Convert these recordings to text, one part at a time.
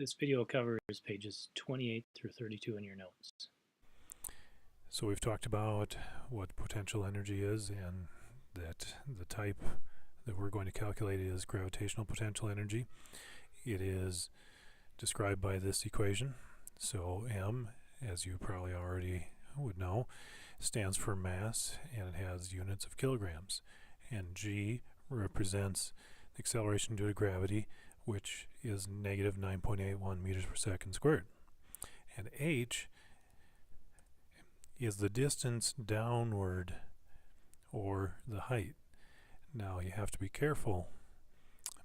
This video covers pages 28 through 32 in your notes. So we've talked about what potential energy is, and that the type that we're going to calculate is gravitational potential energy. It is described by this equation. So M, as you probably already would know, stands for mass, and it has units of kilograms. And G represents the acceleration due to gravity, which is negative 9.81 meters per second squared. And H is the distance downward, or the height. Now you have to be careful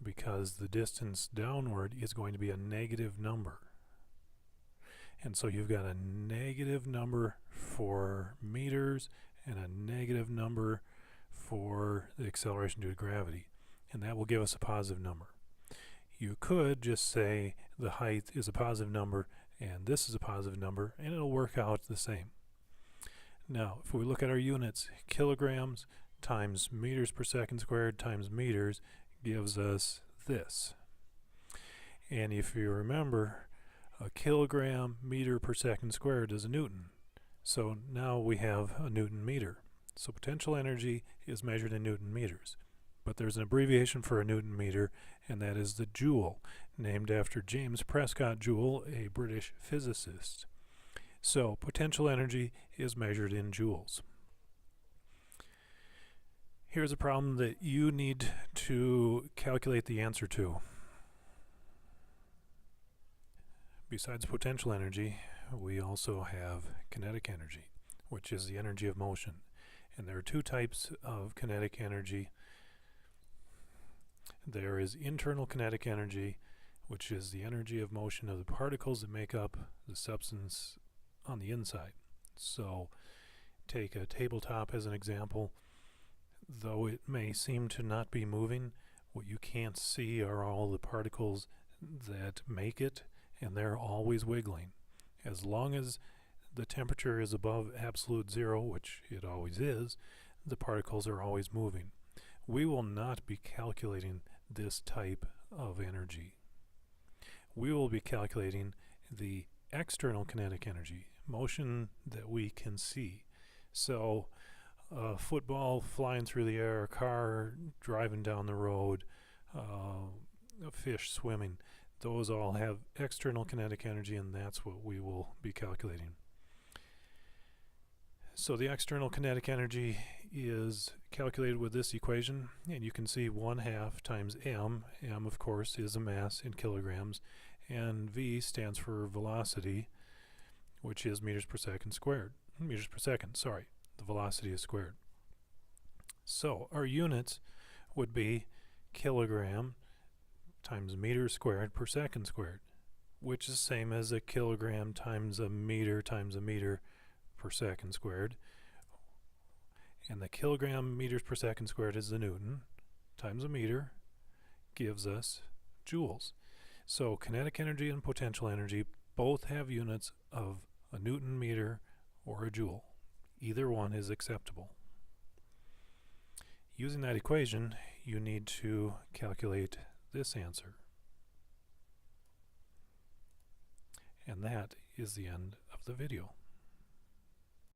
because the distance downward is going to be a negative number. And so you've got a negative number for meters and a negative number for the acceleration due to gravity. And that will give us a positive number. You could just say the height is a positive number and this is a positive number, and it'll work out the same. Now, if we look at our units, kilograms times meters per second squared times meters gives us this. And if you remember, a kilogram meter per second squared is a Newton. So now we have a Newton meter. So potential energy is measured in Newton meters. But there's an abbreviation for a Newton meter, and that is the joule, named after James Prescott Joule, a British physicist. So potential energy is measured in joules. Here's a problem that you need to calculate the answer to. Besides potential energy, we also have kinetic energy, which is the energy of motion. And there are two types of kinetic energy. There is internal kinetic energy, which is the energy of motion of the particles that make up the substance on the inside. So take a tabletop as an example. Though it may seem to not be moving, what you can't see are all the particles that make it, and they're always wiggling. As long as the temperature is above absolute zero, which it always is, the particles are always moving. We will not be calculating this type of energy. We will be calculating the external kinetic energy, motion that we can see. So a football flying through the air, a car driving down the road, a fish swimming, those all have external kinetic energy, and that's what we will be calculating. So the external kinetic energy is calculated with this equation, and you can see 1/2 times m. M, of course, is a mass in kilograms, and v stands for velocity, which is meters per second squared. Meters per second, sorry. The velocity is squared. So our units would be kilogram times meter squared per second squared, which is the same as a kilogram times a meter per second squared. And the kilogram meters per second squared is the Newton, times a meter gives us joules. So kinetic energy and potential energy both have units of a Newton meter or a joule. Either one is acceptable. Using that equation, you need to calculate this answer. And that is the end of the video.